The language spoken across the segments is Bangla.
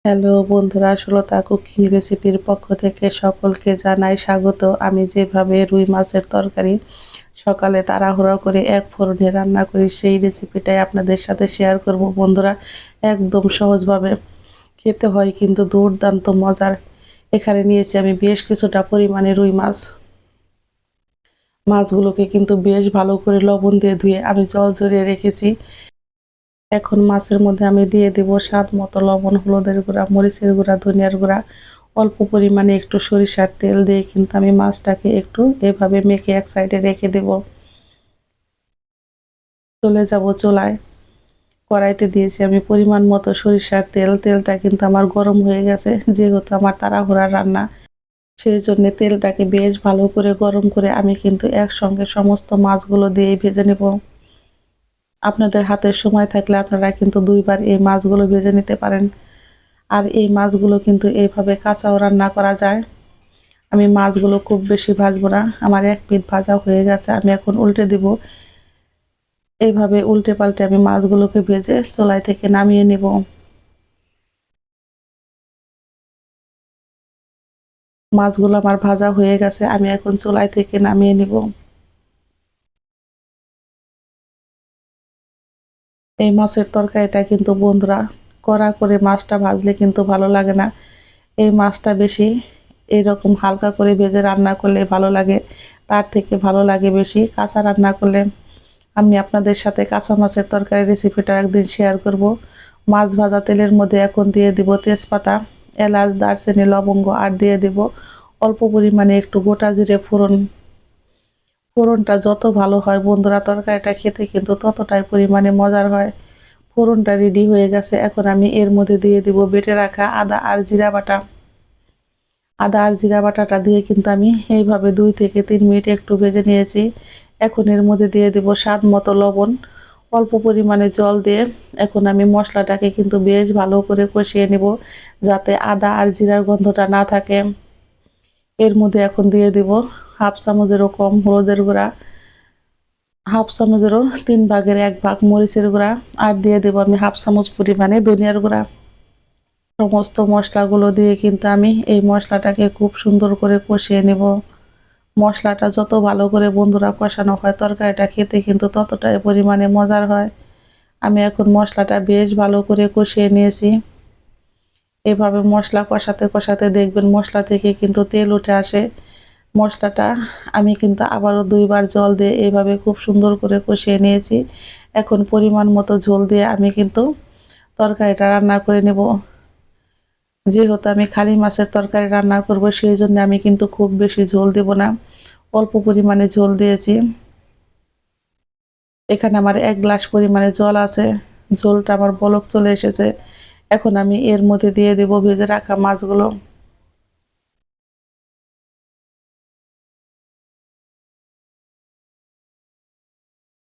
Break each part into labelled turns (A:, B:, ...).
A: হ্যালো বন্ধুরা, সুলতা কুকিং রেসিপির পক্ষ থেকে সকলকে জানাই স্বাগত। আমি যেভাবে রুই মাছের তরকারি সকালে তাড়াহুড়ো করে এক ফোড়নে রান্না করি, সেই রেসিপিটাই আপনাদের সাথে শেয়ার করব বন্ধুরা। একদম সহজভাবে খেতে হয় কিন্তু দুর্দান্ত মজার। এখানে নিয়েছি আমি বেশ কিছুটা পরিমাণে রুই মাছ। মাছগুলোকে কিন্তু বেশ ভালো করে লবণ দিয়ে ধুয়ে আমি জল ঝরিয়ে রেখেছি। এখন মাছের মধ্যে আমি দিয়ে দেব স্বাদ মতো লবণ, হলুদের গুঁড়া, মরিচের গুঁড়া, ধনিয়ার গুঁড়া, অল্প পরিমাণে একটু সরিষার তেল দিয়ে কিন্তু আমি মাছটাকে একটু এভাবে মেখে এক সাইডে রেখে দেব। চলে যাব চুলায়। কড়াইতে দিয়েছি আমি পরিমাণ মতো সরিষার তেল। তেলটা কিন্তু আমার গরম হয়ে গেছে, যেহেতু আমার তাড়াহুড়ার রান্না, সেই জন্য তেলটাকে বেশ ভালো করে গরম করে আমি কিন্তু একসঙ্গে সমস্ত মাছগুলো দিয়ে ভেজে নেব। আপনাদের হাতে সময় থাকলে আপনারা কিন্তু দুইবার এই মাছগুলো ভেজে নিতে পারেন। আর এই মাছগুলো কিন্তু এইভাবে কাঁচাও রান্না করা যায়। আমি মাছগুলো খুব বেশি ভাজবো না, আমার এক পিঠ ভাজা হয়ে গেছে। আমি এখন উল্টে দিব। এইভাবে উল্টে পাল্টে আমি মাছগুলোকে ভেজে চুলাই থেকে নামিয়ে নেব। মাছগুলো আমার ভাজা হয়ে গেছে, আমি এখন চুলাই থেকে নামিয়ে নেব। এই মাছের তরকারিটা কিন্তু বন্ধুরা, কড়া করে মাছটা ভাজলে কিন্তু ভালো লাগে না। এই মাছটা বেশি এইরকম হালকা করে ভেজে রান্না করলে ভালো লাগে। তার থেকে ভালো লাগে বেশি কাঁচা রান্না করলে। আমি আপনাদের সাথে কাঁচা মাছের তরকারি রেসিপিটা একদিন শেয়ার করব। মাছ ভাজা তেলের মধ্যে এখন দিয়ে দিব তেজপাতা, এলাচ, দারচিনি, লবঙ্গ, আর দিয়ে দিব অল্প পরিমাণে একটু গোটা জিরে ফোড়ন। ফোড়নটা যত ভালো হয় বন্ধুরা, তরকারিটা খেতে কিন্তু ততটাই পরিমাণে মজার হয়। ফোড়নটা রেডি হয়ে গেছে, এখন আমি এর মধ্যে দিয়ে দিব বেটে রাখা আদা আর জিরা বাটা। আদা আর জিরা বাটাটা দিয়ে কিন্তু আমি এইভাবে 2 থেকে 3 মিনিট একটু ভেজে নিয়েছি। এখন এর মধ্যে দিয়ে দেব স্বাদ মতো লবণ, অল্প পরিমাণে জল দিয়ে এখন আমি মশলাটাকে কিন্তু বেশ ভালো করে কষিয়ে নেব, যাতে আদা আর জিরার গন্ধটা না থাকে। এর মধ্যে এখন দিয়ে দেব হাফ চামচেরও কম হলুদের গুঁড়া, হাফ চামচেরও 3 ভাগের 1 ভাগ মরিচের গুঁড়া, আর দিয়ে দেব আমি হাফ চামচ পরিমাণে ধনিয়ার গুঁড়া। সমস্ত মশলাগুলো দিয়ে কিন্তু আমি এই মশলাটাকে খুব সুন্দর করে কষিয়ে নেব। মশলাটা যত ভালো করে বন্ধুরা কষানো হয়, তরকারিটা খেতে কিন্তু ততটাই পরিমাণে মজার হয়। আমি এখন মশলাটা বেশ ভালো করে কষিয়ে নিয়েছি। এভাবে মশলা কষাতে কষাতে দেখবেন মশলা থেকে কিন্তু তেল উঠে আসে। মশলাটা আমি কিন্তু আবারও 2 বার জল দিয়ে এইভাবে খুব সুন্দর করে কষিয়ে নিয়েছি। এখন পরিমাণ মতো ঝোল দিয়ে আমি কিন্তু তরকারিটা রান্না করে নেব। যেহেতু আমি খালি মাছের তরকারি রান্না করব, সেই জন্য আমি কিন্তু খুব বেশি ঝোল দেব না, অল্প পরিমাণে ঝোল দিয়েছি। এখানে আমার 1 গ্লাস পরিমাণে জল আছে। ঝোলটা আমার বলক চলে এসেছে। এখন আমি এর মধ্যে দিয়ে দেব ভেজে রাখা মাছগুলো।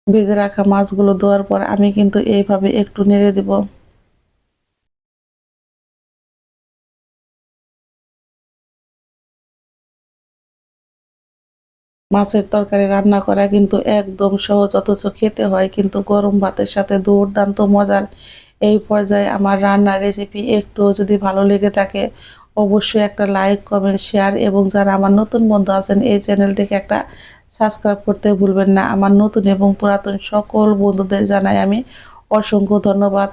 A: ভেজে রাখা মাছগুলো দেওয়ার পর আমি কিন্তু এইভাবে একটু নেড়ে দেব। মাছের তরকারি রান্না করা কিন্তু একদম সহজ, অথচ খেতে হয় কিন্তু গরম ভাতের সাথে দুর্দান্ত মজার। এই পর্যায়ে আমার রান্নার রেসিপি একটু যদি ভালো লেগে থাকে, অবশ্যই একটা লাইক, কমেন্ট, শেয়ার, এবং যারা আমার নতুন বন্ধু আছেন এই চ্যানেলটিকে একটা সাবস্ক্রাইব করতে ভুলবেন না। আমার নতুন এবং পুরাতন সকল বন্ধুদের জানাই আমি অসংখ্য ধন্যবাদ।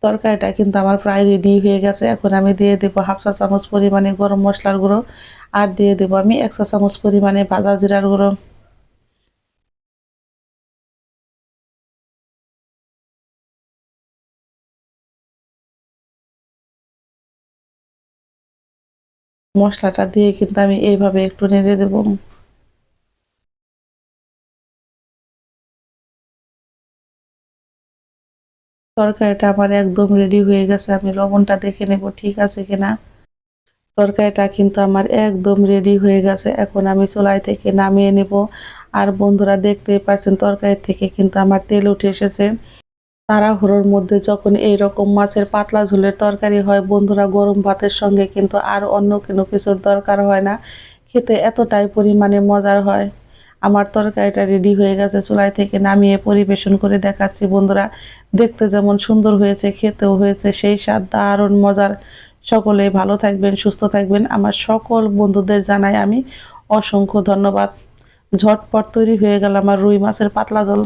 A: তরকারিটা কিন্তু আমার প্রায় রেডি হয়ে গেছে। এখন আমি দিয়ে দেব হাফ চা চামচ পরিমাণে গরম মশলার গুঁড়ো, আর দিয়ে দেব আমি 1 চা চামচ পরিমাণে ভাজা জিরার গুঁড়ো। মশলাটা দিয়ে কিন্তু আমি এইভাবে একটু নেড়ে দেব। তরকারিটা আমার একদম রেডি হয়ে গেছে, আমি লবণটা দেখে নেব ঠিক আছে কিনা। তরকারিটা কিন্তু আমার একদম রেডি হয়ে গেছে, এখন আমি চুলাই থেকে নামিয়ে নেব। আর বন্ধুরা দেখতেই পাচ্ছেন তরকারি থেকে কিন্তু আমার তেল উঠে এসেছে। তাড়াহুড়োর মধ্যে যখন এইরকম মাছের পাতলা ঝোলের তরকারি হয় বন্ধুরা, গরম ভাতের সঙ্গে কিন্তু আর অন্য কোনো কিছুর দরকার হয় না। খেতে এতটাই পরিমাণে মজার হয়। আমার তরকারিটা রেডি হয়ে গেছে, চুলাই থেকে নামিয়ে পরিবেশন করে দেখাচ্ছি বন্ধুরা। দেখতে যেমন সুন্দর হয়েছে, খেতেও হয়েছে সেই স্বাদ দারুণ মজার। সকলে ভালো থাকবেন, সুস্থ থাকবেন। আমার সকল বন্ধুদের জানাই আমি অসংখ্য ধন্যবাদ। ঝটপট তৈরি হয়ে গেল আমার রুই মাছের পাতলা ঝোল।